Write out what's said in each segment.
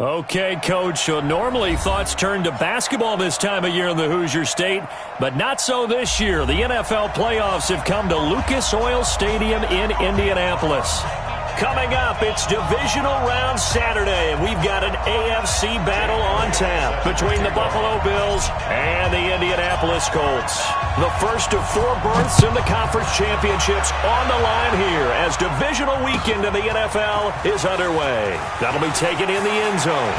Okay, Coach, so normally thoughts turn to basketball this time of year in the Hoosier State, but not so this year. The NFL playoffs have come to Lucas Oil Stadium in Indianapolis. Coming up, it's Divisional Round Saturday, and we've got an AFC battle on tap between the Buffalo Bills and the Indianapolis Colts. The first of 4 berths in the conference championships on the line here as divisional weekend of the NFL is underway. That'll be taken in the end zone.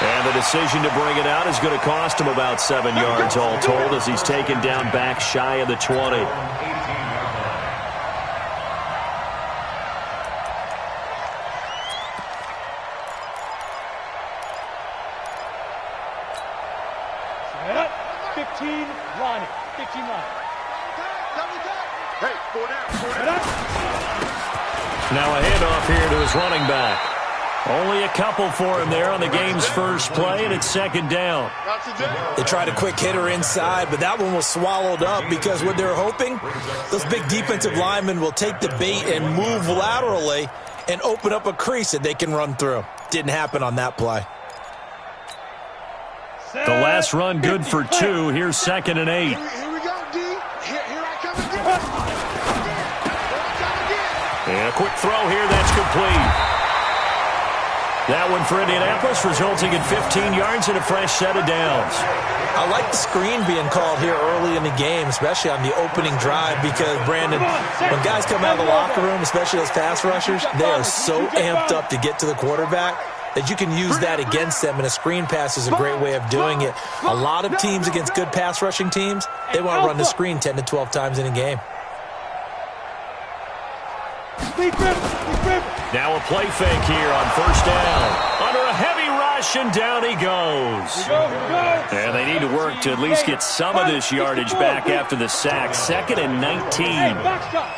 And the decision to bring it out is going to cost him about 7 yards all told as he's taken down back shy of the 20. Now a handoff here to his running back. Only a couple for him there on the game's first play, and it's second down. They tried a quick hitter inside, but that one was swallowed up because what they're hoping, those big defensive linemen will take the bait and move laterally and open up a crease that they can run through. Didn't happen on that play. The last run good for 2. Here's 2nd and 8. Here we go, D. Here I come again. And a quick throw here, that's complete. That one for Indianapolis, resulting in 15 yards and a fresh set of downs. I like the screen being called here early in the game, especially on the opening drive, because, Brandon, when guys come out of the locker room, especially those pass rushers, they are so amped up to get to the quarterback that you can use that against them, and a screen pass is a great way of doing it. A lot of teams against good pass rushing teams, they want to run the screen 10 to 12 times in a game. Now a play fake here on first down. Under a heavy rush, and down he goes. And they need to work to at least get some of this yardage back after the sack. 2nd and 19. Box truck.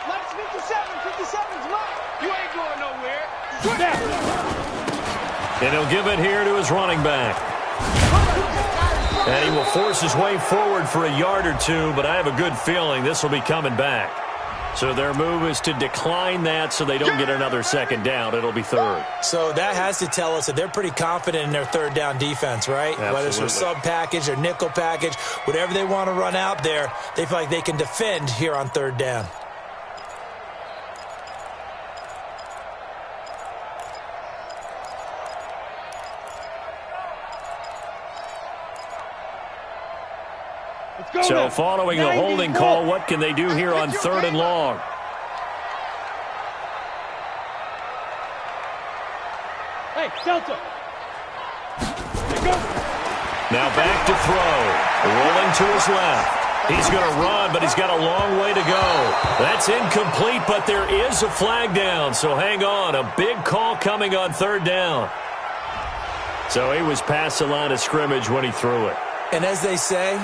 Let's 57's mine. You ain't going nowhere. And he'll give it here to his running back. And he will force his way forward for a yard or 2, but I have a good feeling this will be coming back. So their move is to decline that so they don't get another second down. It'll be 3rd. So that has to tell us that they're pretty confident in their third down defense, right? Absolutely. Whether it's their sub package or nickel package, whatever they want to run out there, they feel like they can defend here on 3rd down. So following a holding call, what can they do here on 3rd and long? Hey, Delta. Now back to throw. Rolling to his left. He's going to run, but he's got a long way to go. That's incomplete, but there is a flag down, so hang on. A big call coming on 3rd down. So he was past the line of scrimmage when he threw it. And as they say,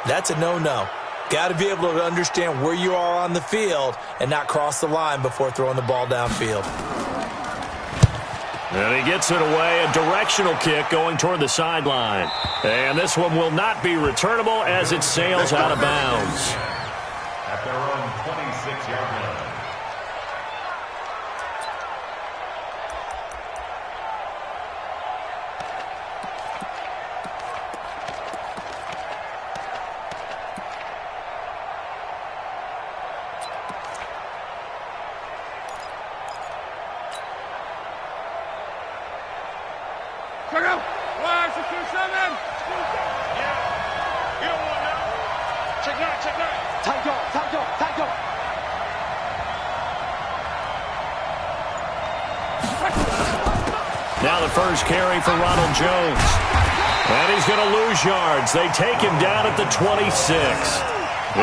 that's a no-no. Got to be able to understand where you are on the field and not cross the line before throwing the ball downfield. And he gets it away, a directional kick going toward the sideline. And this one will not be returnable as it sails out of bounds. At their own 26-yard line. Check out. Where's the 2-7? Yeah. You don't want that. Check that. Tight dog. Now the first carry for Ronald Jones. And he's going to lose yards. They take him down at the 26.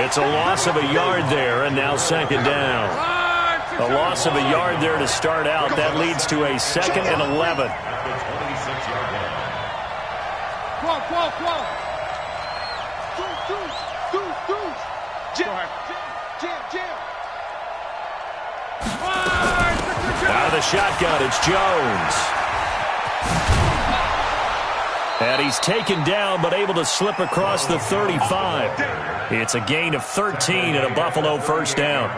It's a loss of a yard there, and now 2nd down. A loss of a yard there to start out. That leads to a 2nd and 11. Come on. Jam. Out of the shotgun, it's Jones. And he's taken down, but able to slip across the 35. It's a gain of 13 and a Buffalo first down.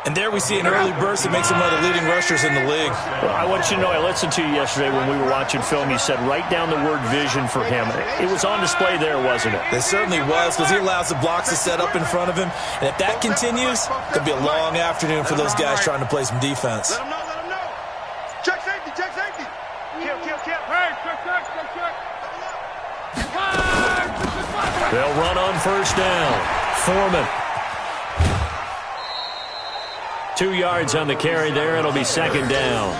And there we see an early burst that makes him one of the leading rushers in the league. Well, I want you to know, I listened to you yesterday when we were watching film. You said write down the word vision for him. It was on display there, wasn't it? It certainly was, because he allows the blocks to set up in front of him. And if that continues, it could be a long afternoon for those guys trying to play some defense. Let him know. Check safety, check safety. Kill. Hey, check. They'll run on first down. Foreman. 2 yards on the carry there. It'll be second down.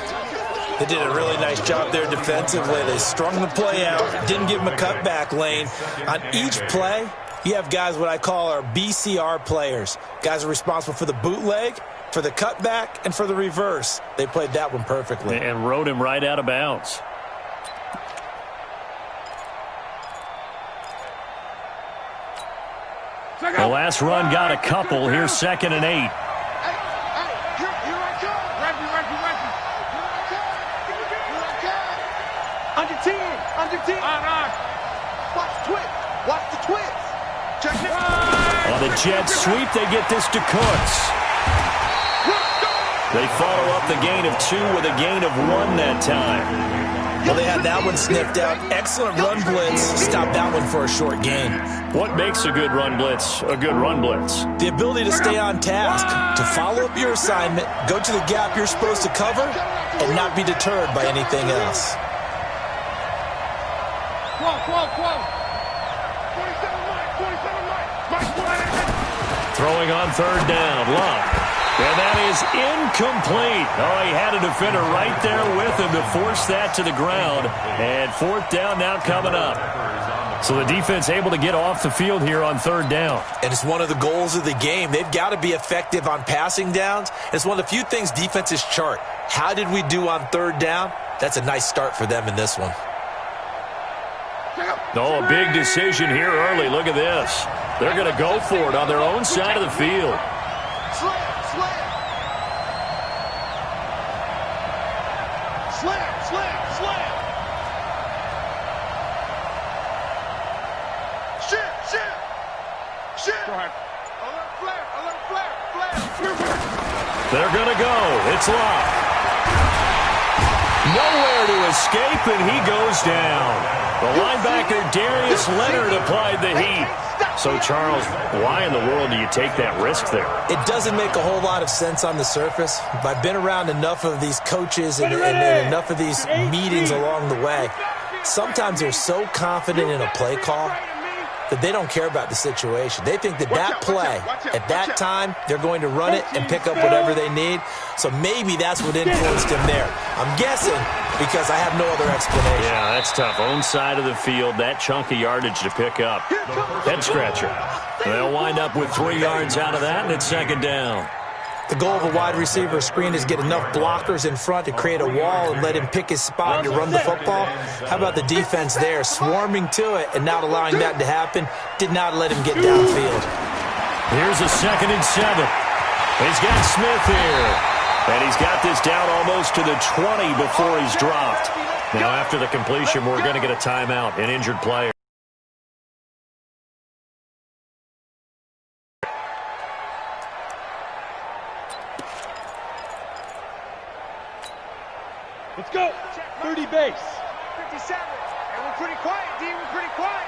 They did a really nice job there defensively. They strung the play out, didn't give him a cutback lane. On each play, you have guys what I call our BCR players. Guys are responsible for the bootleg, for the cutback, and for the reverse. They played that one perfectly. And rode him right out of bounds. The last run got a couple. Here's 2nd and 8. Under 10. Watch the twist. Check it. On the jet sweep, they get this to Cooks. They follow up the gain of 2 with a gain of 1 that time. Well, they had that one sniffed out. Excellent run blitz. Stopped that one for a short gain. What makes a good run blitz a good run blitz? The ability to stay on task, to follow up your assignment, go to the gap you're supposed to cover, and not be deterred by anything else. Throwing on third down. Luck. And that is incomplete. Oh, he had a defender right there with him to force that to the ground. And 4th down now coming up. So the defense able to get off the field here on third down. And it's one of the goals of the game. They've got to be effective on passing downs. It's one of the few things defenses chart. How did we do on third down? That's a nice start for them in this one. Oh, a big decision here early. Look at this. They're going to go for it on their own side of the field. Slam. Shit. Go ahead. A little flare. They're going to go. It's Luck. Nowhere to escape, and he goes down. The linebacker, Darius Leonard, applied the heat. So, Charles, why in the world do you take that risk there? It doesn't make a whole lot of sense on the surface. But I've been around enough of these coaches and enough of these meetings along the way. Sometimes they're so confident in a play call that they don't care about the situation. They think that play, at that time, they're going to run it and pick up whatever they need. So maybe that's what influenced him there. I'm guessing because I have no other explanation. Yeah, that's tough. Own side of the field, that chunk of yardage to pick up. Head scratcher. They'll wind up with 3 yards out of that, and it's second down. The goal of a wide receiver screen is get enough blockers in front to create a wall and let him pick his spot to run the football. How about the defense there, swarming to it and not allowing that to happen? Did not let him get downfield. Here's a 2nd and 7. He's got Smith here. And he's got this down almost to the 20 before he's dropped. Now, after the completion, we're going to get a timeout, an injured player. Let's go. 30 base. 57. And we're pretty quiet, D. We're pretty quiet.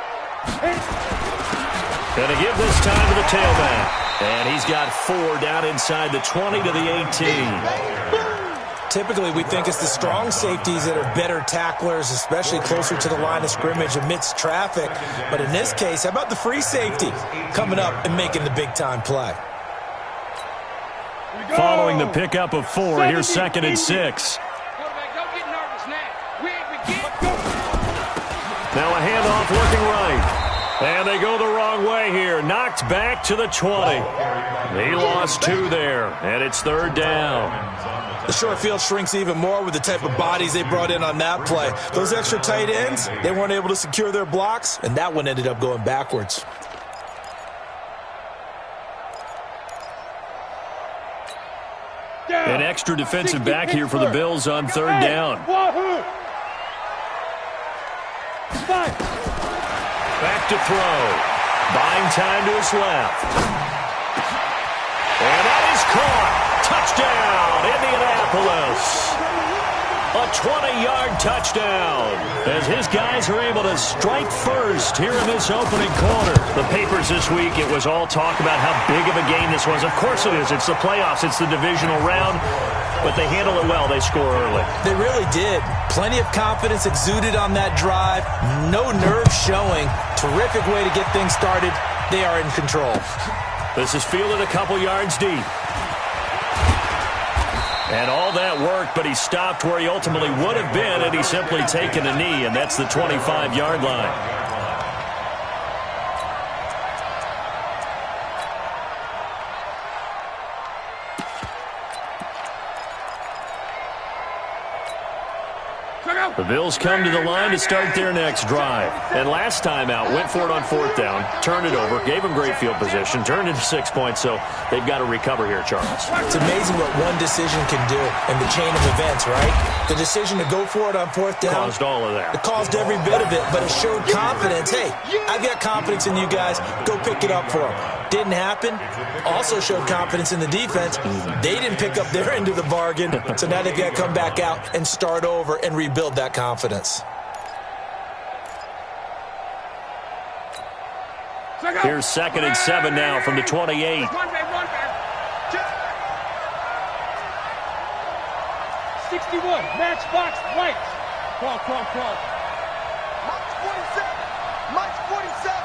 Going to give this time to the tailback. And he's got 4 down inside the 20 to the 18. Typically, we think it's the strong safeties that are better tacklers, especially closer to the line of scrimmage amidst traffic. But in this case, how about the free safety coming up and making the big-time play? Following the pickup of 4, here's 2nd and 6. Now a handoff looking right. And they go the wrong way here. Knocked back to the 20. He lost 2 there, and it's third down. The short field shrinks even more with the type of bodies they brought in on that play. Those extra tight ends, they weren't able to secure their blocks, and that one ended up going backwards. An extra defensive back here for the Bills on third down. Back to throw. Buying time to his left. And that is caught. Touchdown, Indianapolis. A 20-yard touchdown as his guys are able to strike first here in this opening quarter. The papers this week, it was all talk about how big of a game this was. Of course it is. It's the playoffs. It's the divisional round. But they handle it well. They score early. They really did. Plenty of confidence exuded on that drive. No nerves showing. Terrific way to get things started. They are in control. This is fielded a couple yards deep. And all that worked, but he stopped where he ultimately would have been had he simply taken a knee, and that's the 25-yard line. The Bills come to the line to start their next drive. And last time out, went for it on fourth down, turned it over, gave them great field position, turned it to 6 points, so they've got to recover here, Charles. It's amazing what one decision can do in the chain of events, right? The decision to go for it on fourth down. Caused all of that. It caused every bit of it, but it showed confidence. Hey, I've got confidence in you guys. Go pick it up for them. Didn't happen. Also showed confidence in the defense. They didn't pick up their end of the bargain, so now they've got to come back out and start over and rebuild that confidence. Here's 2nd and 7 now from the 28. One man. 61, matchbox lights. Call. Mike's 47.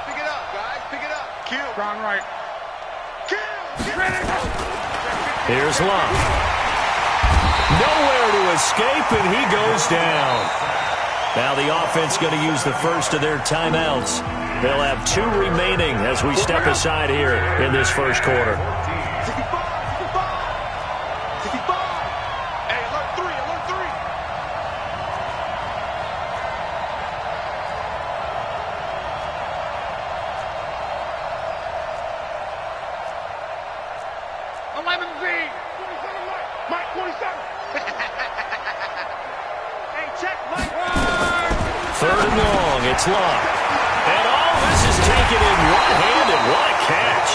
Pick it up, guys. Pick it up. Q. Strong right. Q. Here's Love. Nowhere to escape, and he goes down. Now the offense going to use the first of their timeouts. They'll have 2 remaining as we step aside here in this first quarter. 65. Hey, alert 3. Mike 27. Hey, check Mike. 3rd and long. It's Love. And all this is taken in one-handed. What a catch.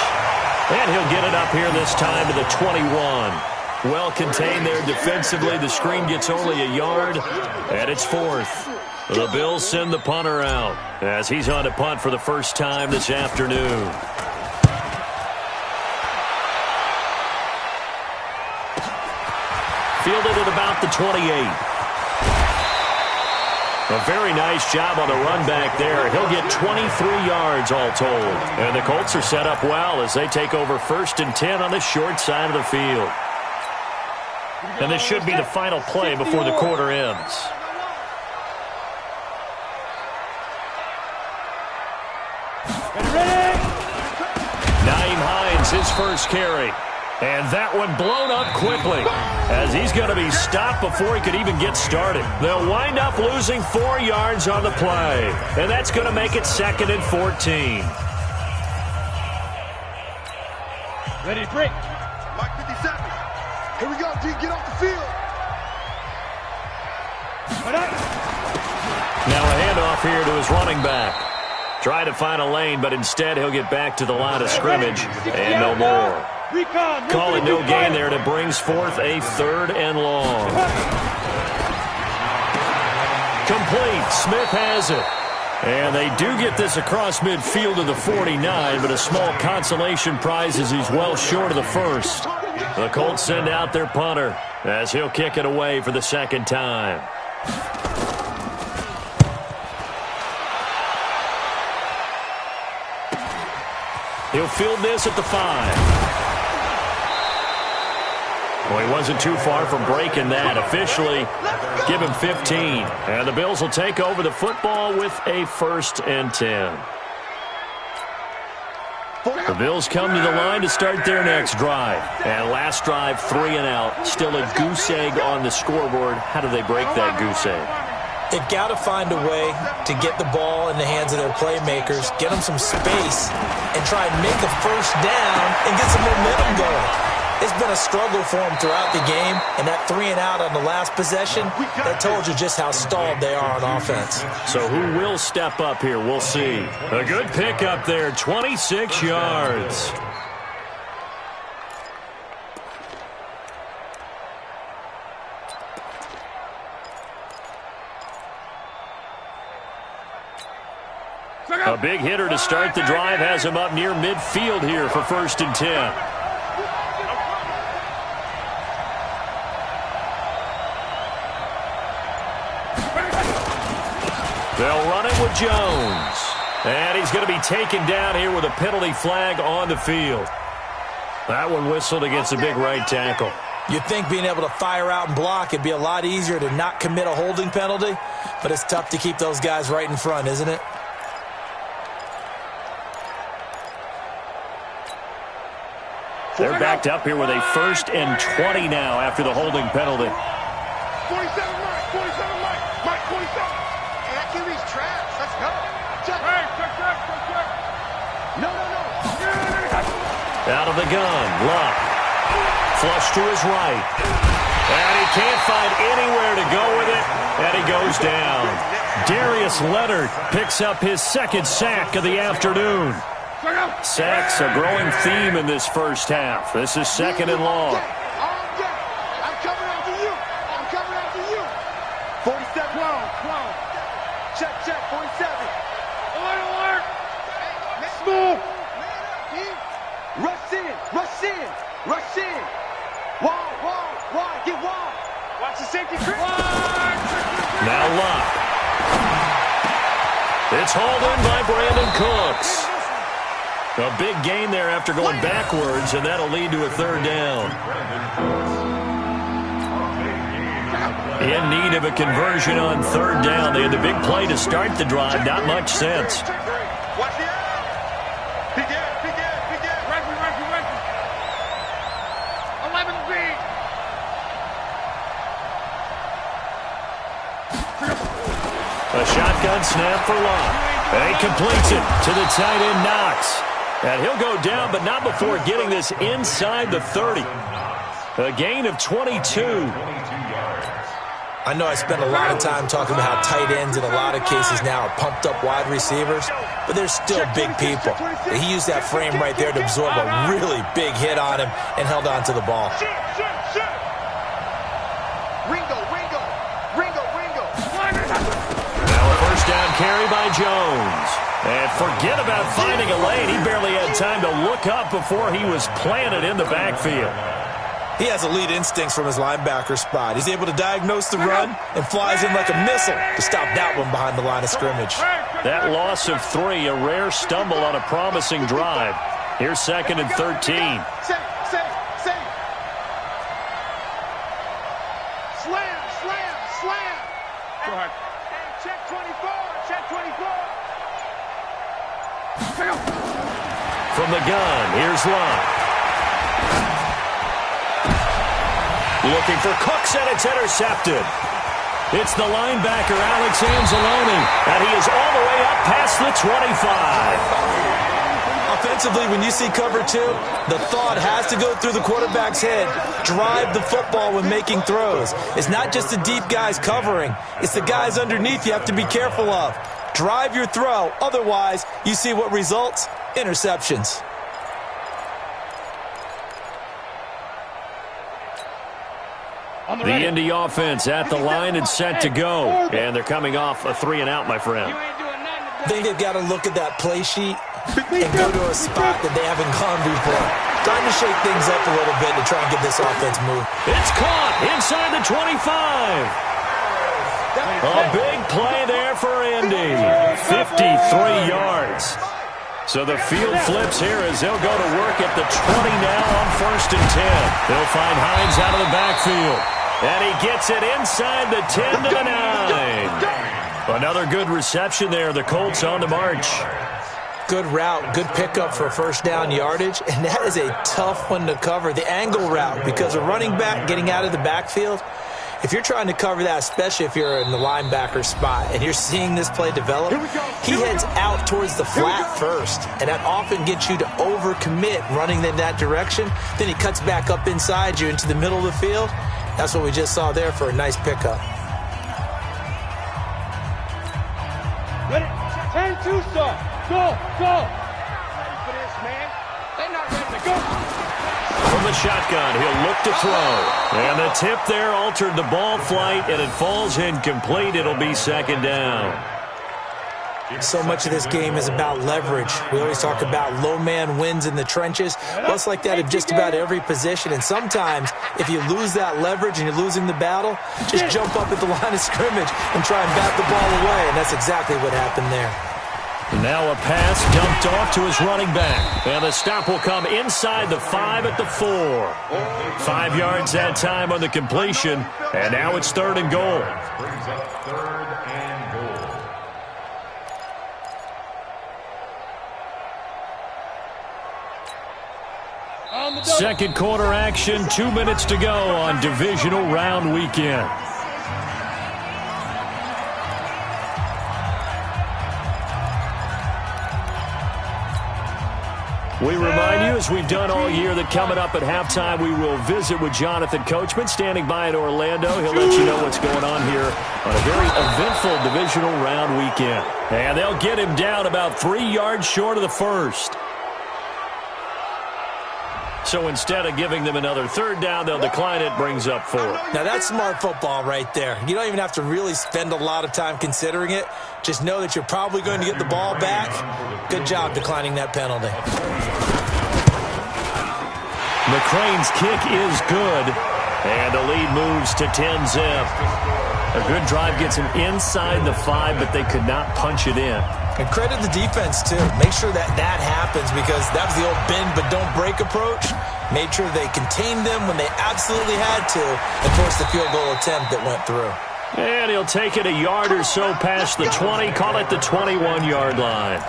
And he'll get it up here this time to the 21. Well contained there defensively. The screen gets only a yard, and it's 4th. The Bills send the punter out as he's on to punt for the first time this afternoon. Fielded at about the 28. A very nice job on the run back there. He'll get 23 yards all told. And the Colts are set up well as they take over 1st and 10 on the short side of the field. And this should be the final play before the quarter ends. Naeem Hines, his first carry. And that one blown up quickly as he's going to be stopped before he could even get started. They'll wind up losing 4 yards on the play. And that's going to make it 2nd and 14. Ready to break. Mike 57. Here we go, D. Get off the field. Now a handoff here to his running back. Try to find a lane, but instead he'll get back to the line of scrimmage and no more. Call it no gain there, and it brings forth a 3rd and long. Complete. Smith has it. And they do get this across midfield to the 49, but a small consolation prize as he's well short of the first. The Colts send out their punter as he'll kick it away for the 2nd time. He'll field this at the 5. Well, he wasn't too far from breaking that. Officially, give him 15. And the Bills will take over the football with a 1st and 10. The Bills come to the line to start their next drive. And last drive, 3 and out. Still a goose egg on the scoreboard. How do they break that goose egg? They've got to find a way to get the ball in the hands of their playmakers, get them some space, and try and make a first down and get some momentum going. It's been a struggle for them throughout the game, and that 3 and out on the last possession, that told you just how stalled they are on offense. So who will step up here? We'll see. A good pickup there, 26 yards. A big hitter to start the drive has him up near midfield here for 1st and 10. They'll run it with Jones. And he's going to be taken down here with a penalty flag on the field. That one whistled against a big right tackle. You'd think being able to fire out and block, it'd be a lot easier to not commit a holding penalty, but it's tough to keep those guys right in front, isn't it? They're backed up here with a 1st and 20 now after the holding penalty. 47, Mike. 47, Mike. Mike, 47. Hey, that QB's trash. Let's go. Check. Hey, check. No. Out of the gun, Luck. Flush to his right. And he can't find anywhere to go with it, and he goes down. Darius Leonard picks up his 2nd sack of the afternoon. Sacks a growing theme in this first half. This is 2nd and long. I'm coming after you. 47. 12. Check. 47. Alert. Smooth. Rush in. Wall. Get wall. Watch the safety. Now Luck. It's hauled in by Brandon Cooks. A big gain there after going backwards, and that'll lead to a 3rd down. In need of a conversion on 3rd down. They had the big play to start the drive. Not much sense. Watch the out. Begin. Ready. 11 feet. A shotgun snap for Luck. And he completes it to the tight end, Knox. And he'll go down, but not before getting this inside the 30. A gain of 22. I know I spent a lot of time talking about how tight ends in a lot of cases now are pumped up wide receivers, but they're still big people. He used that frame right there to absorb a really big hit on him and held on to the ball. Ringo. Now a 1st down carry by Jones. And forget about finding a lane. He barely had time to look up before he was planted in the backfield. He has elite instincts from his linebacker spot. He's able to diagnose the run and flies in like a missile to stop that one behind the line of scrimmage. That loss of 3, a rare stumble on a promising drive. Here's 2nd and 13. Slam. Go ahead. Hey, check 24. From the gun, here's Luck. Looking for Cooks, and it's intercepted. It's the linebacker, Alex Anzalone, and he is all the way up past the 25. Offensively, when you see cover 2, the thought has to go through the quarterback's head. Drive the football when making throws. It's not just the deep guys covering. It's the guys underneath you have to be careful of. Drive your throw. Otherwise, you see what results? Interceptions. The Indy offense at the line and set to go. And they're coming off a 3-and-out, my friend. I think they've got to look at that play sheet and go to a spot that they haven't gone before. Time to shake things up a little bit to try and get this offense moving. It's caught inside the 25. A big play there for Indy. 53 yards. So the field flips here as they'll go to work at the 20 now on 1st and 10. They'll find Hines out of the backfield. And he gets it inside the 10 to the 9. Another good reception there. The Colts on the march. Good route, good pickup for 1st down yardage, and that is a tough one to cover. The angle route, because a running back getting out of the backfield, if you're trying to cover that, especially if you're in the linebacker spot and you're seeing this play develop, he heads out towards the flat first, and that often gets you to overcommit running in that direction. Then he cuts back up inside you into the middle of the field. That's what we just saw there for a nice pickup. Ready? 10-2, sir. Go. Ready for this, man. They're not ready to go. From the shotgun, he'll look to throw. And the tip there altered the ball flight, and it falls incomplete. It'll be 2nd down. So much of this game is about leverage. We always talk about low man wins in the trenches. Well, it's like that in just about every position. And sometimes, if you lose that leverage and you're losing the battle, just jump up at the line of scrimmage and try and bat the ball away. And that's exactly what happened there. Now a pass dumped off to his running back. And the stop will come inside the 5 at the 4. 5 yards that time on the completion. And now it's 3rd and goal. Brings up 3rd and goal. Second quarter action, 2 minutes to go on divisional round weekend. We remind you, as we've done all year, that coming up at halftime, we will visit with Jonathan Coachman, standing by in Orlando. He'll let you know what's going on here on a very eventful divisional round weekend. And they'll get him down about 3 yards short of the first. So instead of giving them another 3rd down, they'll decline it, brings up 4. Now that's smart football right there. You don't even have to really spend a lot of time considering it. Just know that you're probably going to get the ball back. Good job declining that penalty. McCrane's kick is good, and the lead moves to 10-zip. A good drive gets him inside the 5, but they could not punch it in. And credit the defense, too. Make sure that happens, because that was the old bend but don't break approach. Made sure they contained them when they absolutely had to and forced the field goal attempt that went through. And he'll take it a yard or so past the 20, call it the 21-yard line.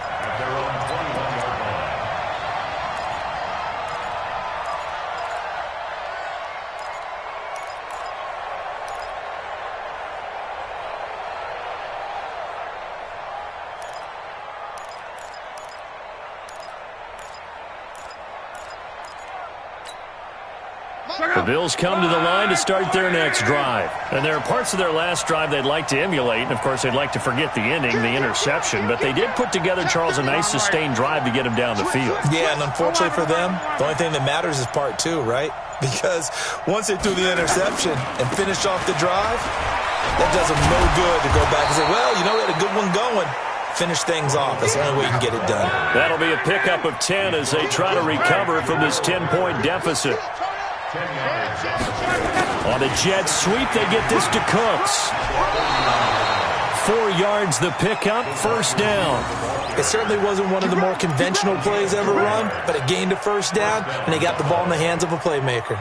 The Bills come to the line to start their next drive. And there are parts of their last drive they'd like to emulate. And, of course, they'd like to forget the inning, the interception. But they did put together, Charles, a nice sustained drive to get him down the field. Yeah, and unfortunately for them, the only thing that matters is part 2, right? Because once they threw the interception and finished off the drive, that does them no good to go back and say, well, you know, we had a good one going. Finish things off. That's the only way you can get it done. That'll be a pickup of 10 as they try to recover from this 10-point deficit. On a jet sweep, they get this to Cooks. 4 yards the pickup, 1st down. It certainly wasn't one of the more conventional plays ever run, but it gained a 1st down, and they got the ball in the hands of a playmaker.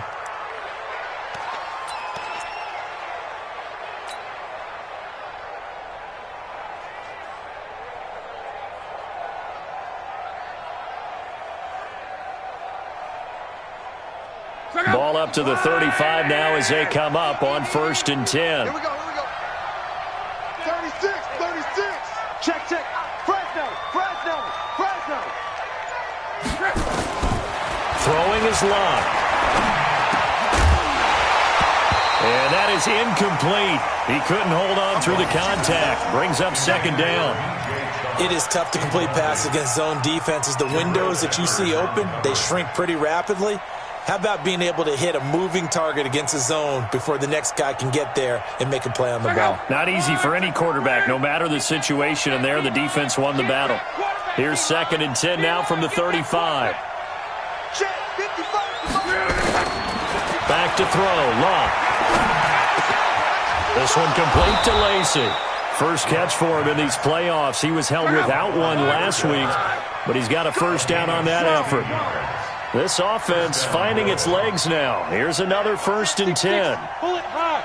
Ball up to the 35 now as they come up on 1st and 10. Here we go, here we go. 36, 36. Check, check. Fresno, Fresno, Fresno. Throwing is Locke. And that is incomplete. He couldn't hold on through the contact. Brings up 2nd down. It is tough to complete passes against zone defenses. The windows that you see open, they shrink pretty rapidly. How about being able to hit a moving target against a zone before the next guy can get there and make a play on the ball? Not easy for any quarterback, no matter the situation, and there the defense won the battle. Here's 2nd and 10 now from the 35. Back to throw, Locke. This one complete to Lacey. First catch for him in these playoffs. He was held without one last week, but he's got a 1st down on that effort. This offense finding its legs now. Here's another 1st and 10. Pull it high.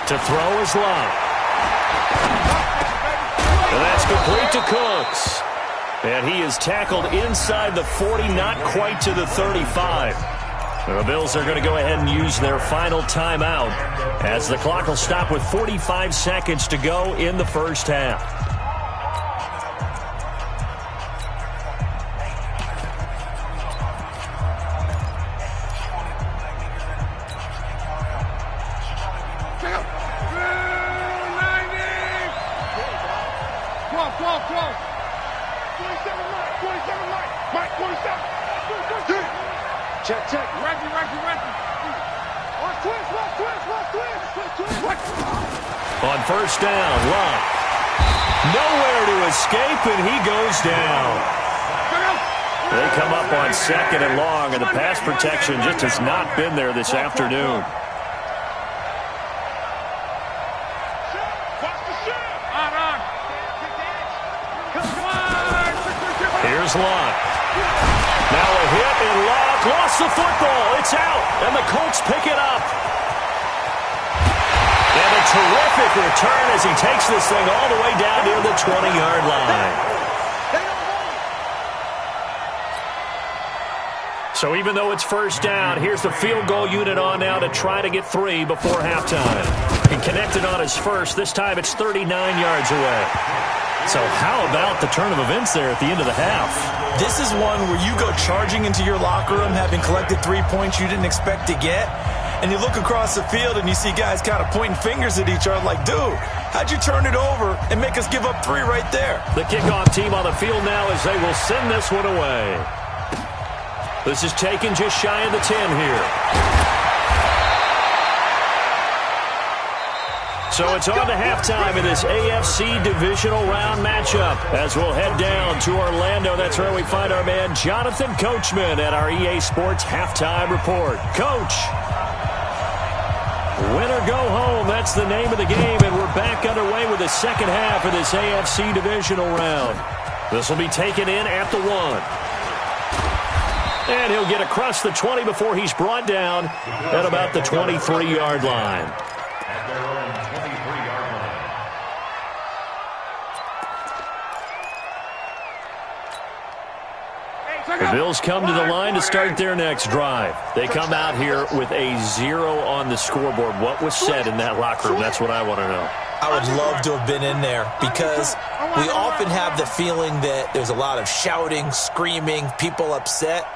To throw is Locke. And that's complete to Cooks. And he is tackled inside the 40, not quite to the 35. The Bills are going to go ahead and use their final timeout as the clock will stop with 45 seconds to go in the 1st half. Check, check. Reggie. On first down, Love. Nowhere to escape, and he goes down. They come up on second and long, and the pass protection just has not been there this afternoon. Here's Locke. Now a hit, and Locke lost the football. It's out, and the Colts pick it up. And a terrific return as he takes this thing all the way down near the 20-yard line. So even though it's first down, here's the field goal unit on now to try to get 3 before halftime. He connected on his first. This time it's 39 yards away. So how about the turn of events there at the end of the half? This is one where you go charging into your locker room having collected 3 points you didn't expect to get. And you look across the field and you see guys kind of pointing fingers at each other like, dude, how'd you turn it over and make us give up 3 right there? The kickoff team on the field now as they will send this one away. This is taken just shy of the 10 here. So it's on to halftime in this AFC divisional round matchup as we'll head down to Orlando. That's where we find our man Jonathan Coachman at our EA Sports Halftime Report. Coach. Win or go home, that's the name of the game, and we're back underway with the second half of this AFC divisional round. This will be taken in at the 1. And he'll get across the 20 before he's brought down at about the 23-yard line. At their own 23-yard line. The Bills come to the line to start their next drive. They come out here with a 0 on the scoreboard. What was said in that locker room? That's what I want to know. I would love to have been in there because we often have the feeling that there's a lot of shouting, screaming, people upset.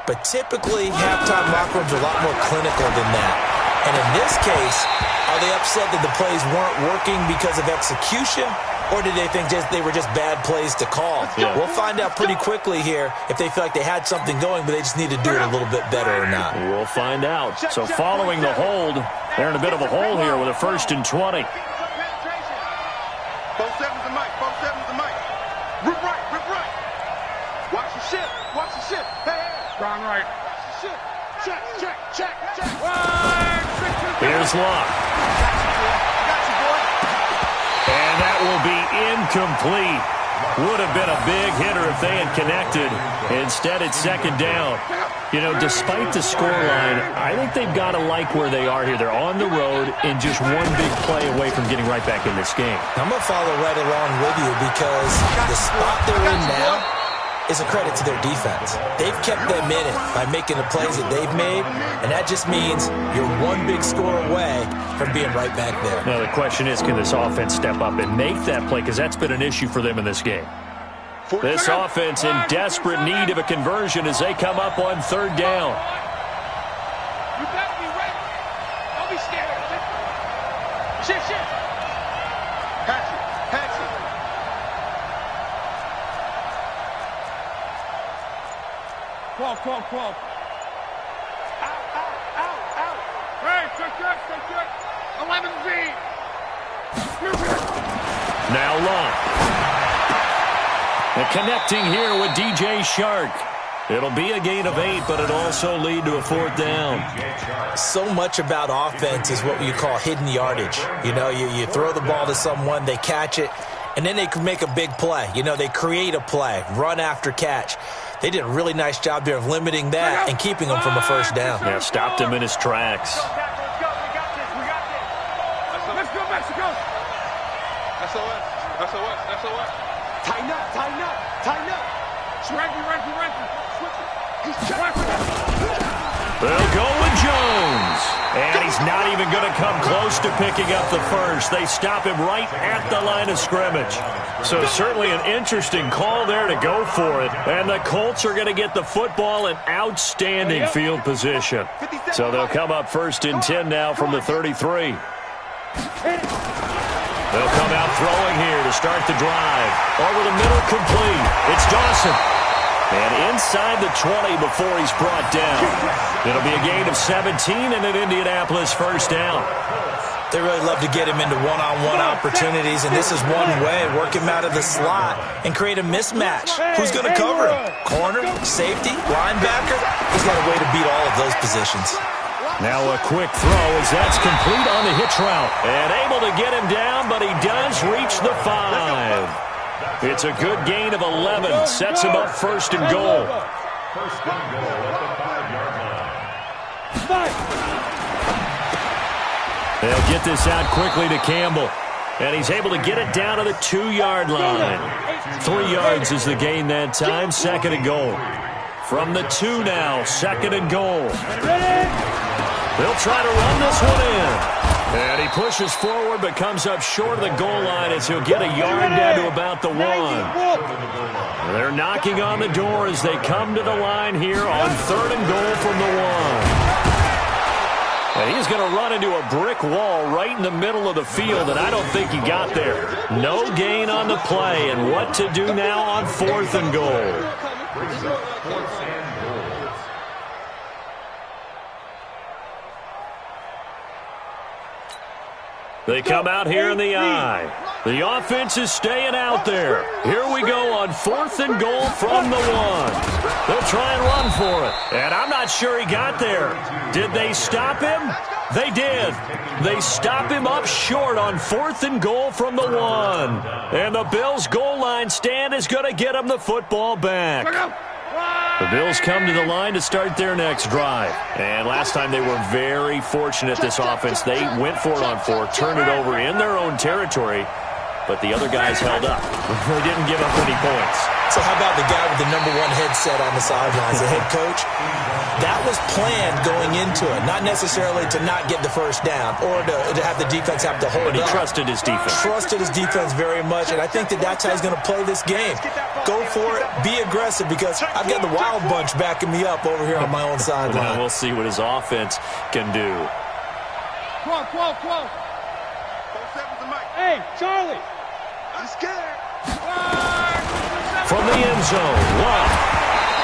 But typically, halftime locker rooms are a lot more clinical than that. And in this case, are they upset that the plays weren't working because of execution? Or did they think they were just bad plays to call? Yeah. We'll find out pretty quickly here if they feel like they had something going, but they just need to do it a little bit better or not. We'll find out. So following the hold, they're in a bit of a hole here with a 1st and 20. 4-7's the mic. 4-7's the mic. Rip right. Rip right. Watch the ship. Watch the ship. Hey. Strong right. Watch the ship. Check. Check. Check. Check. Here's Locke. Got you, boy. And that will be incomplete. Would have been a big hitter if they had connected. Instead, it's second down. You know, despite the scoreline, I think they've got to like where they are here. They're on the road and just one big play away from getting right back in this game. I'm going to follow right along with you because the spot they're in now is a credit to their defense. They've kept them in it by making the plays that they've made, and that just means you're one big score away from being right back there. Now, the question is, can this offense step up and make that play? Because that's been an issue for them in this game. This offense in desperate need of a conversion as they come up on 3rd down. You better be ready. Don't be scared. Shit. Patch it. Close. Out. Hey, check. 11Z. Now Locke. And connecting here with DJ Shark. It'll be a gain of 8, but it'll also lead to a 4th down. So much about offense is what you call hidden yardage. You know, you throw the ball to someone, they catch it, and then they can make a big play. You know, they create a play, run after catch. They did a really nice job there of limiting that and keeping him from a 1st down. Yeah, stopped him in his tracks. Let's go, Mexico. SOS. Tighten up. Ranky. Switch it. They'll go with Jones. And he's not even going to come close to picking up the first. They stop him right at the line of scrimmage. So certainly an interesting call there to go for it. And the Colts are going to get the football in outstanding field position. So they'll come up 1st and 10 now from the 33. They'll come out throwing here to start the drive. Over the middle, complete. It's Dawson. And inside the 20 before he's brought down. It'll be a gain of 17 and an Indianapolis first down. They really love to get him into one-on-one opportunities, and this is one way. Work him out of the slot and create a mismatch. Who's going to cover him? Corner, safety, linebacker? He's got a way to beat all of those positions. Now a quick throw as that's complete on the hitch route. And able to get him down, but he does reach the 5. It's a good gain of 11. Sets him up first and goal. First and goal at the 5-yard line. They'll get this out quickly to Campbell. And he's able to get it down to the 2-yard line. 3 yards is the gain that time. Second and goal. From the 2 now, second and goal. They'll try to run this one in. And he pushes forward but comes up short of the goal line as he'll get a yard down to about the 1. They're knocking on the door as they come to the line here on third and goal from the 1. And he's going to run into a brick wall right in the middle of the field, and I don't think he got there. No gain on the play, and what to do now on fourth and goal. They come out here in the eye. The offense is staying out there. Here we go on fourth and goal from the 1. They'll try and run for it. And I'm not sure he got there. Did they stop him? They did. They stop him up short on fourth and goal from the 1. And the Bills' goal line stand is going to get him the football back. The Bills come to the line to start their next drive. And last time they were very fortunate, this offense. They went for it on 4, turned it over in their own territory, but the other guys held up. They didn't give up any points. So how about the guy with the #1 headset on the sidelines, the head coach? That was planned going into it, not necessarily to not get the first down or to have the defense have to hold up. But he trusted his defense. Trusted his defense very much, and I think that's how he's going to play this game. Go for it, be aggressive, because I've got the Wild Bunch backing me up over here on my own sideline. Well, we'll see what his offense can do. Quo. Hey, Charlie. I'm scared. From the end zone, wow.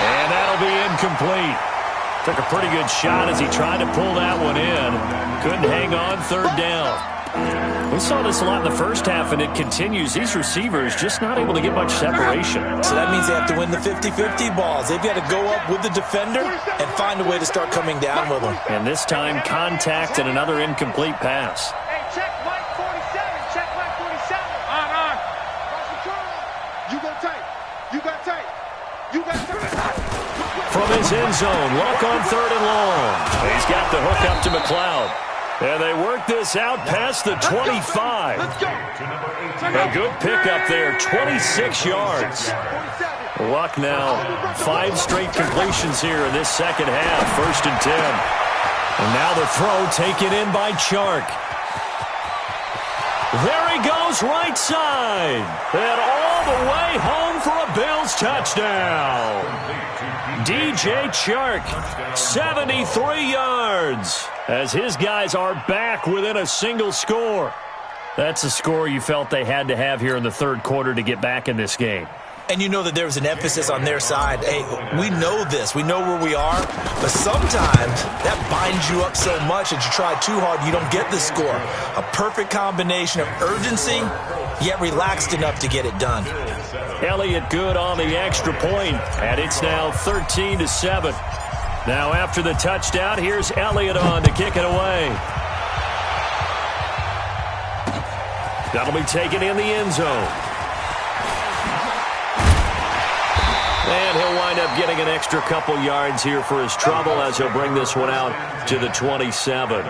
And that'll be incomplete. Took a pretty good shot as he tried to pull that one in. Couldn't hang on third down. We saw this a lot in the first half, and it continues. These receivers just not able to get much separation. So that means they have to win the 50-50 balls. They've got to go up with the defender and find a way to start coming down with them. And this time, contact and another incomplete pass. Hey, check Mike 47. Check Mike 47. On. You go tight. You got tight. You got tight. From his end zone, Luck on third and long. He's got the hook up to McLeod. And they work this out past the 25. Let's go. A good pickup there, 26 yards. Luck now, 5 straight completions here in this second half, first and 10. And now the throw taken in by Chark. There he goes, right side. And all the way home for a Bills touchdown. DJ Chark, 73 yards, as his guys are back within a single score. That's a score you felt they had to have here in the third quarter to get back in this game. And you know that there was an emphasis on their side. Hey, we know this. We know where we are. But sometimes that binds you up so much that you try too hard, you don't get the score. A perfect combination of urgency, yet relaxed enough to get it done. Elliott good on the extra point, and it's now 13-7. Now after the touchdown, here's Elliott on to kick it away. That'll be taken in the end zone. And he'll wind up getting an extra couple yards here for his trouble as he'll bring this one out to the 27.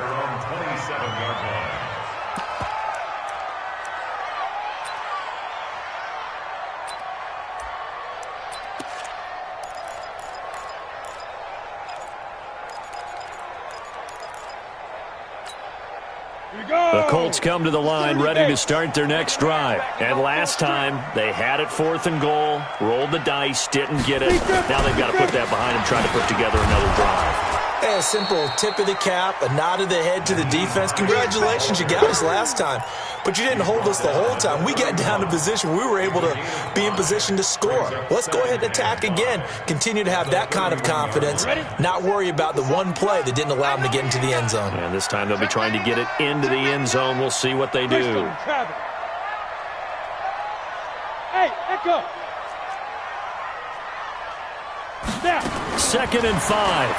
The Colts come to the line ready to start their next drive. And last time, they had it fourth and goal, rolled the dice, didn't get it. Now they've got to put that behind them, trying to put together another drive. Hey, a simple tip of the cap, a nod of the head to the defense. Congratulations, you got us last time. But you didn't hold us the whole time. We got down to position. We were able to be in position to score. Let's go ahead and attack again. Continue to have that kind of confidence. Not worry about the one play that didn't allow them to get into the end zone. And this time they'll be trying to get it into the end zone. We'll see what they do. Hey, echo. Now. 2nd and 5.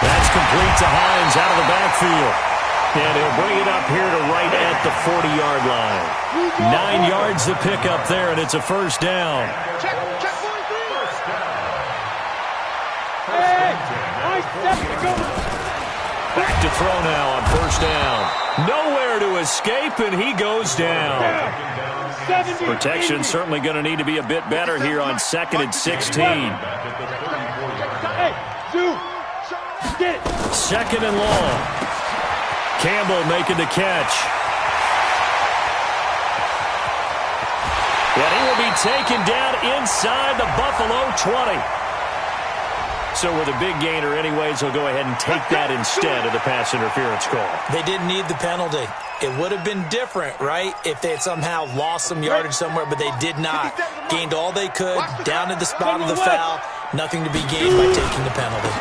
That's complete to Hines out of the backfield. And he'll bring it up here to right at the 40-yard line. 9 yards to pick up there, and it's a first down. Check, Hey, nice step to go. Back to throw now on first down. Nowhere to escape, and he goes down. Protection certainly going to need to be a bit better here on 2nd and 16. Hey, Zoo, get it. 2nd and long. Campbell making the catch. And he will be taken down inside the Buffalo 20. So with a big gainer anyways, he'll go ahead and take that instead of the pass interference call. They didn't need the penalty. It would have been different, right, if they had somehow lost some yardage somewhere, but they did not. Gained all they could, down to the spot of the foul. Nothing to be gained by taking the penalty.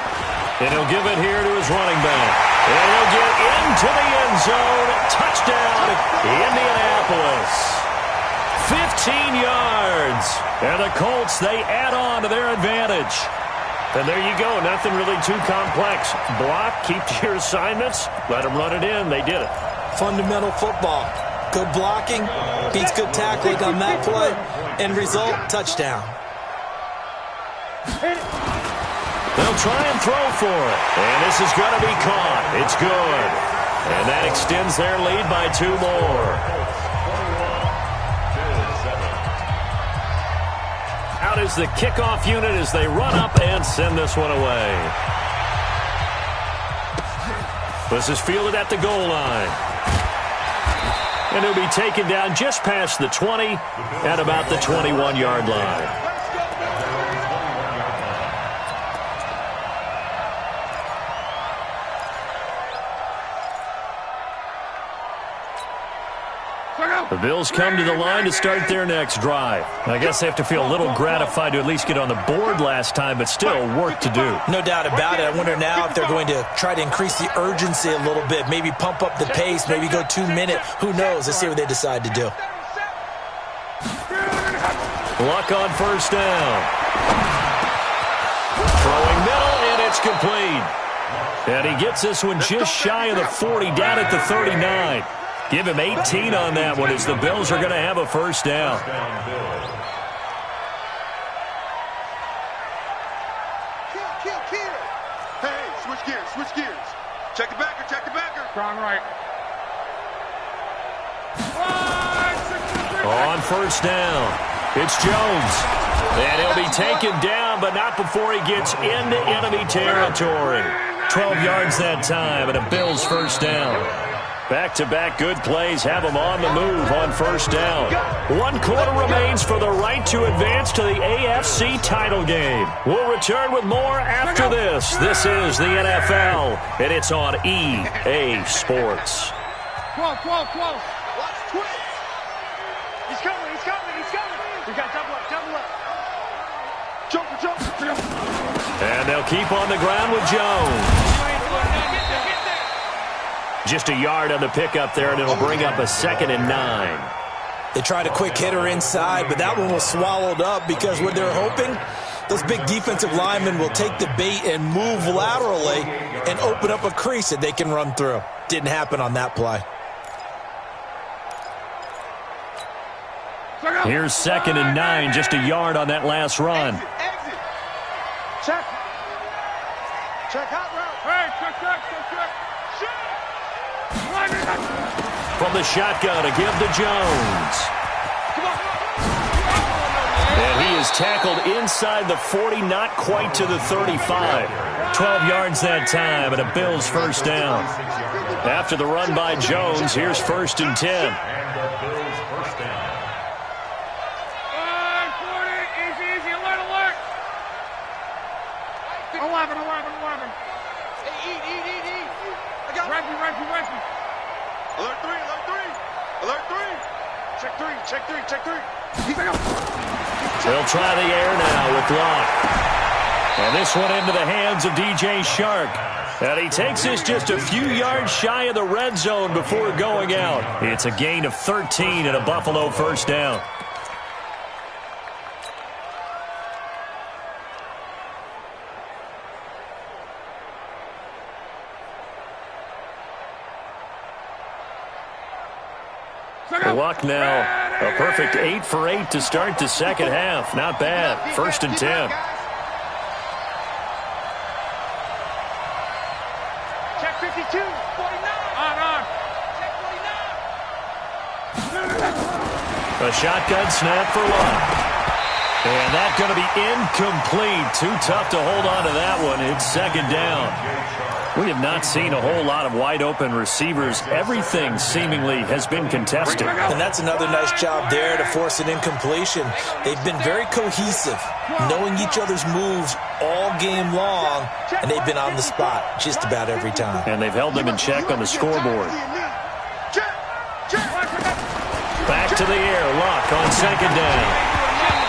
And he'll give it here to his running back. And he'll get into the end zone. Touchdown, Indianapolis. 15 yards. And the Colts, they add on to their advantage. And there you go. Nothing really too complex. Block, keep to your assignments, let them run it in. They did it. Fundamental football. Good blocking, beats good tackling on that play. End result, touchdown. They'll try and throw for it. And this is going to be caught. It's good. And that extends their lead by 2 more. Out is the kickoff unit as they run up and send this one away. This is fielded at the goal line. And he'll be taken down just past the 20 at about the 21-yard line. The Bills come to the line to start their next drive. I guess they have to feel a little gratified to at least get on the board last time, but still work to do. No doubt about it. I wonder now if they're going to try to increase the urgency a little bit, maybe pump up the pace, maybe go 2-minute. Who knows? Let's see what they decide to do. Luck on first down. Throwing middle, and it's complete. And he gets this one just shy of the 40, down at the 39. Give him 18 on that one as the Bills are going to have a first down. Kill. Hey, switch gears. Check the backer. Strong right. On first down, it's Jones. And he'll be taken down, but not before he gets into enemy territory. 12 yards that time, and a Bills first down. Back-to-back good plays have them on the move on first down. 1 quarter remains for the right to advance to the AFC title game. We'll return with more after this. This is the NFL, and it's on EA Sports. Close. Watch twist. He's coming. We got double up. Jump. And they'll keep on the ground with Jones. Just a yard on the pickup there, and it'll bring up a 2nd and 9. They tried a quick hitter inside, but that one was swallowed up because what they're hoping, those big defensive linemen will take the bait and move laterally and open up a crease that they can run through. Didn't happen on that play. Here's 2nd and 9, just a yard on that last run. Exit. Check hot route. Hey, check. From the shotgun to give to Jones. And he is tackled inside the 40, not quite to the 35. 12 yards that time, and a Bills first down. After the run by Jones, here's 1st and 10. 11. Hey, eat. I got Reggie. Alert 3. Check 3. They'll try the air now with Locke. And this one into the hands of DJ Shark. And he takes this just a few yards shy of the red zone before going out. It's a gain of 13 and a Buffalo first down. Luck now, a perfect 8 for 8 to start the second half. Not bad. 1st and 10. Check 52, 49. On. Check 49. A shotgun snap for Luck. And that's going to be incomplete. Too tough to hold on to that one. It's 2nd down. We have not seen a whole lot of wide-open receivers. Everything seemingly has been contested. And that's another nice job there to force an incompletion. They've been very cohesive, knowing each other's moves all game long, and they've been on the spot just about every time. And they've held them in check on the scoreboard. Back to the air. Luck on 2nd down.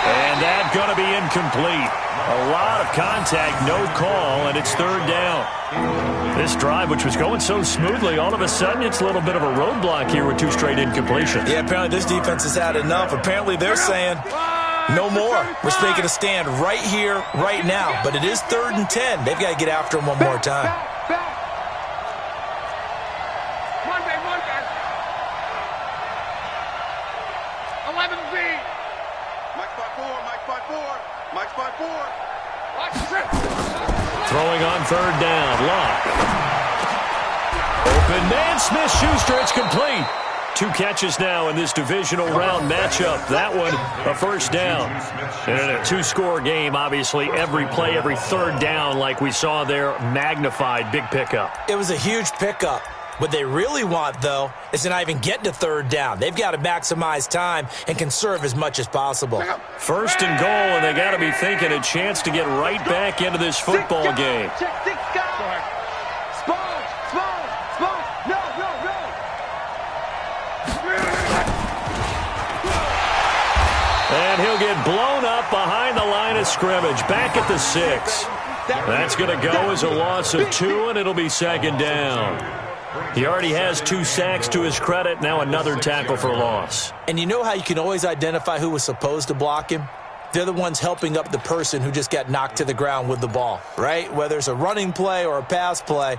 And that's going to be incomplete. A lot of contact, no call, and it's 3rd down. This drive, which was going so smoothly, all of a sudden it's a little bit of a roadblock here with 2 straight incompletions. Yeah, apparently this defense has had enough. Apparently they're saying no more. We're taking a stand right here, right now. But it is 3rd and 10. They've got to get after him one more time. Monday. 11 V. Mike spot 4. Throwing on 3rd down. Lock. Open man. Smith-Schuster. It's complete. 2 catches now in this divisional round matchup. That one, a 1st down. And in a 2-score game, obviously, every play, every 3rd down, like we saw there, magnified. Big pickup. It was a huge pickup. What they really want, though, is to not even get to 3rd down. They've got to maximize time and conserve as much as possible. 1st and goal, and they got to be thinking a chance to get right back into this football game. Check 6 guys. Sponge. No. And he'll get blown up behind the line of scrimmage. Back at the 6. That's going to go as a loss of 2, and it'll be 2nd down. He already has 2 sacks to his credit. Now another tackle for loss. And you know how you can always identify who was supposed to block him? They're the ones helping up the person who just got knocked to the ground with the ball, right? Whether it's a running play or a pass play,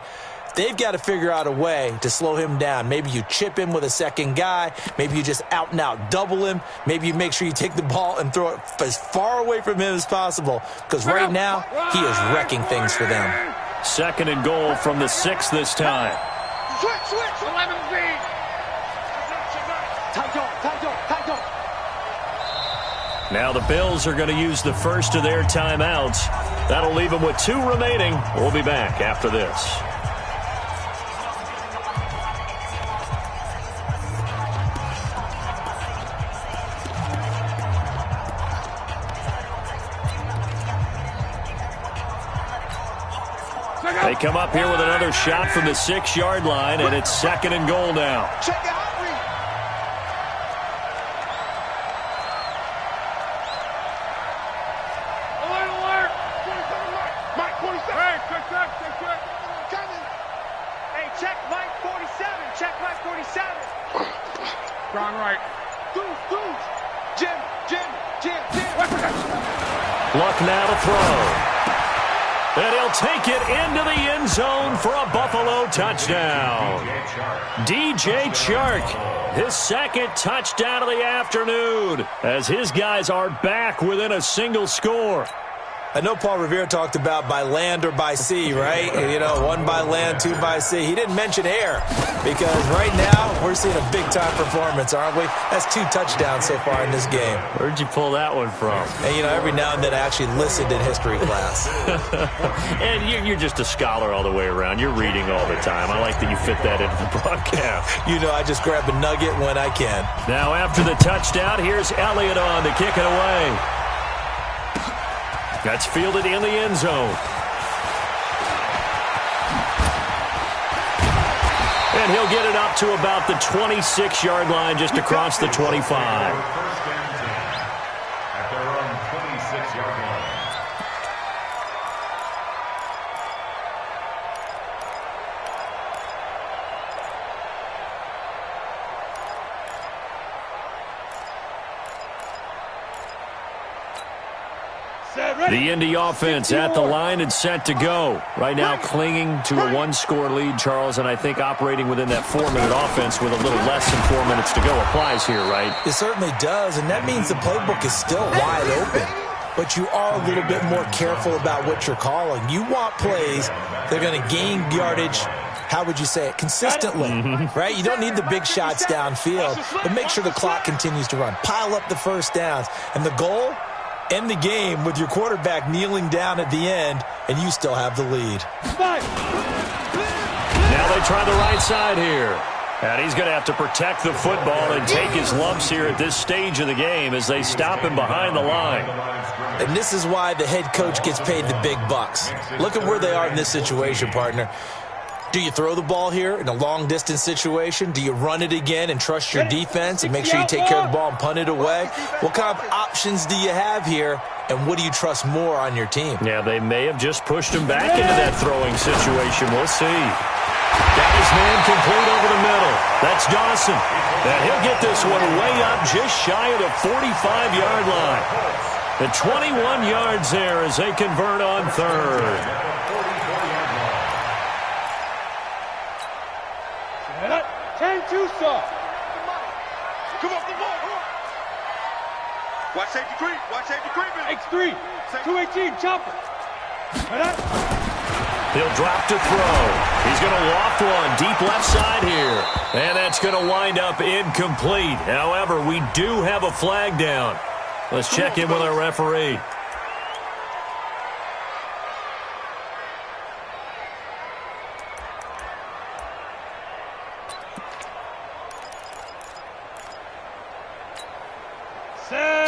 they've got to figure out a way to slow him down. Maybe you chip him with a 2nd guy. Maybe you just out-and-out double him. Maybe you make sure you take the ball and throw it as far away from him as possible, because right now he is wrecking things for them. 2nd and goal from the 6 this time. Switch. 11 V. Tight dog. Now the Bills are going to use the first of their timeouts. That'll leave them with 2 remaining. We'll be back after this. They come up here with another shot from the 6-yard line, and it's 2nd and goal now. Check out. Alert. 27 Mike 47. Hey, check. Coming. Hey, check Mike 47. Check Mike 47. Gone right. Deuce. Jim. Luck now to throw. And he'll take it into the end zone for a Buffalo touchdown. DJ Chark, his 2nd touchdown of the afternoon, as his guys are back within a single score. I know Paul Revere talked about by land or by sea, right? You know, 1 by land, 2 by sea. He didn't mention air, because right now we're seeing a big-time performance, aren't we? That's 2 touchdowns so far in this game. Where'd you pull that one from? And, you know, every now and then I actually listened in history class. And you're just a scholar all the way around. You're reading all the time. I like that you fit that into the broadcast. You know, I just grab a nugget when I can. Now after the touchdown, here's Elliott on to kick it away. That's fielded in the end zone. And he'll get it up to about the 26-yard line, just across the 25. First and 10 at their own 26-yard line. The Indy offense at the line and set to go. Right now clinging to a one-score lead, Charles, and I think operating within that 4-minute offense with a little less than 4 minutes to go applies here, right? It certainly does, and that means the playbook is still wide open. But you are a little bit more careful about what you're calling. You want plays that are going to gain yardage, how would you say it, consistently, right? You don't need the big shots downfield, but make sure the clock continues to run. Pile up the first downs. And the goal? End the game with your quarterback kneeling down at the end, and you still have the lead. Now they try the right side here. And he's going to have to protect the football and take his lumps here at this stage of the game as they stop him behind the line. And this is why the head coach gets paid the big bucks. Look at where they are in this situation, partner. Do you throw the ball here in a long-distance situation? Do you run it again and trust your defense and make sure you take care of the ball and punt it away? What kind of options do you have here, and what do you trust more on your team? Yeah, they may have just pushed him back into that throwing situation. We'll see. Got his man complete over the middle. That's Dawson. And he'll get this one way up just shy of the 45-yard line. The 21 yards there as they convert on third. 10-2, sir. Come on, come on. Watch safety creep. Watch safety creeping. X3. 218, chopper. He'll drop to throw. He's going to loft one deep left side here. And that's going to wind up incomplete. However, we do have a flag down. Let's check in with our referee.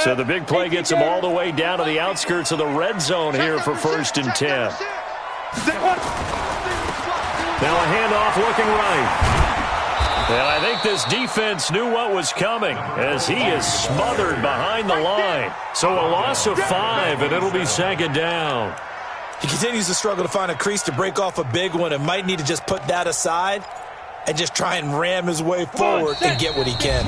So the big play gets him all the way down to the outskirts of the red zone here for 1st and 10. Now a handoff looking right. And I think this defense knew what was coming as he is smothered behind the line. So a loss of 5, and it'll be 2nd down. He continues to struggle to find a crease to break off a big one and might need to just put that aside and just try and ram his way forward and get what he can.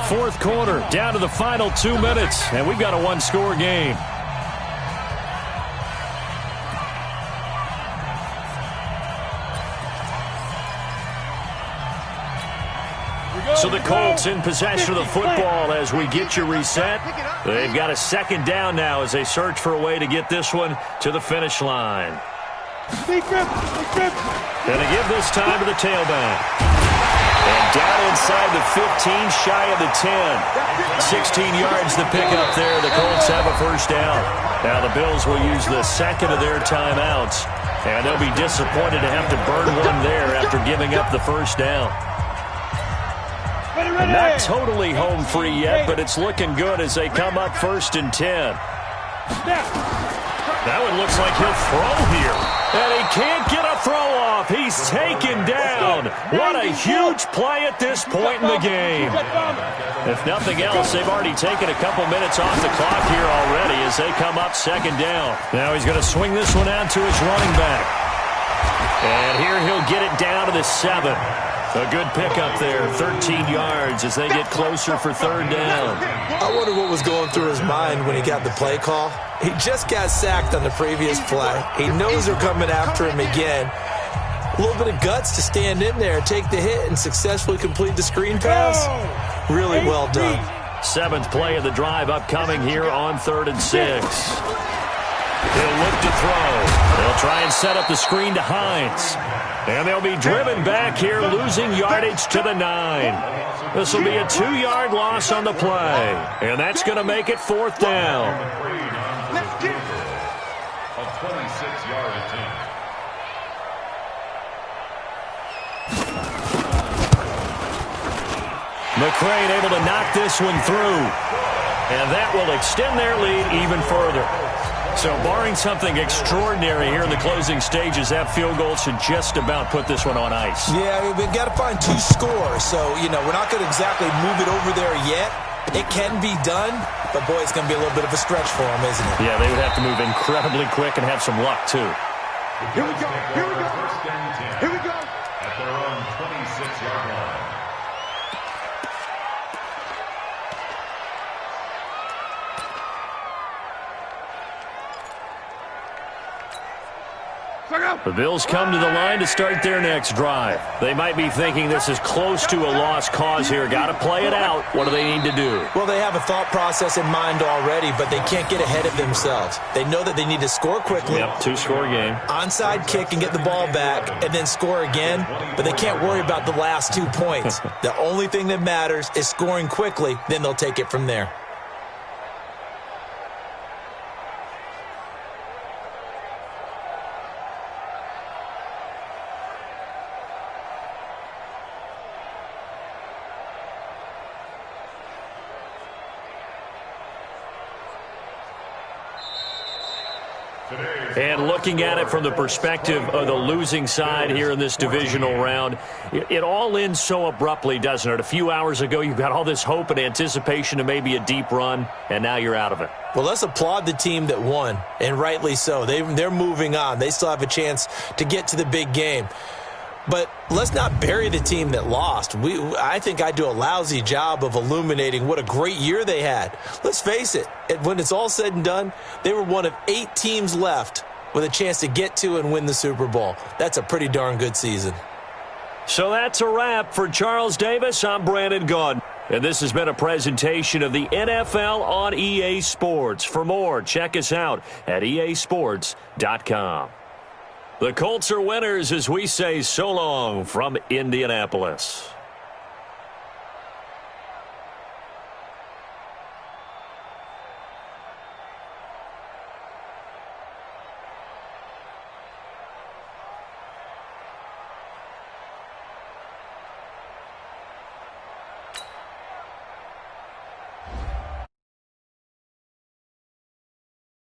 4th quarter, down to the final 2 minutes, and we've got a one-score game. So the Colts in possession of the football as we get you reset. They've got a 2nd down now as they search for a way to get this one to the finish line. And to give this time to the tailback. And down inside the 15, shy of the 10. 16 yards to pick up there. The Colts have a 1st down. Now the Bills will use the 2nd of their timeouts. And they'll be disappointed to have to burn one there after giving up the 1st down. Not totally home free yet, but it's looking good as they come up 1st and 10. That one looks like he'll throw here. And he can't get a throw off. He's taken down. What a huge play at this point in the game. If nothing else, they've already taken a couple minutes off the clock here already as they come up 2nd down. Now he's going to swing this one out to his running back. And here he'll get it down to the 7. A good pickup there, 13 yards as they get closer for 3rd down. I wonder what was going through his mind when he got the play call. He just got sacked on the previous play. He knows they're coming after him again. A little bit of guts to stand in there, take the hit, and successfully complete the screen pass. Really well done. 7th play of the drive upcoming here on 3rd and 6. He'll look to throw. They'll try and set up the screen to Hines. And they'll be driven back here, losing yardage to the 9. This will be a 2-yard loss on the play. And that's going to make it 4th down. A 26-yard attempt. McCrane able to knock this one through. And that will extend their lead even further. So barring something extraordinary here in the closing stages, that field goal should just about put this one on ice. Yeah, we've got to find 2 scores. So, we're not going to exactly move it over there yet. It can be done, but, boy, it's going to be a little bit of a stretch for them, isn't it? Yeah, they would have to move incredibly quick and have some luck, too. Here we go. Here we go. First and 10. Here we go. At their own 26-yard line. The Bills come to the line to start their next drive. They might be thinking this is close to a lost cause here. Got to play it out. What do they need to do? Well, they have a thought process in mind already, but they can't get ahead of themselves. They know that they need to score quickly. Yep, 2-score game. Onside kick and get the ball back and then score again, but they can't worry about the last 2 points. The only thing that matters is scoring quickly, then they'll take it from there. And looking at it from the perspective of the losing side here in this divisional round, it all ends so abruptly, doesn't it? A few hours ago, you got all this hope and anticipation of maybe a deep run, and now you're out of it. Well, let's applaud the team that won, and rightly so. They're moving on. They still have a chance to get to the big game. But let's not bury the team that lost. I think I do a lousy job of illuminating what a great year they had. Let's face it, when it's all said and done, they were one of 8 teams left with a chance to get to and win the Super Bowl. That's a pretty darn good season. So that's a wrap for Charles Davis. I'm Brandon Gaudin. And this has been a presentation of the NFL on EA Sports. For more, check us out at easports.com. The Colts are winners as we say so long from Indianapolis.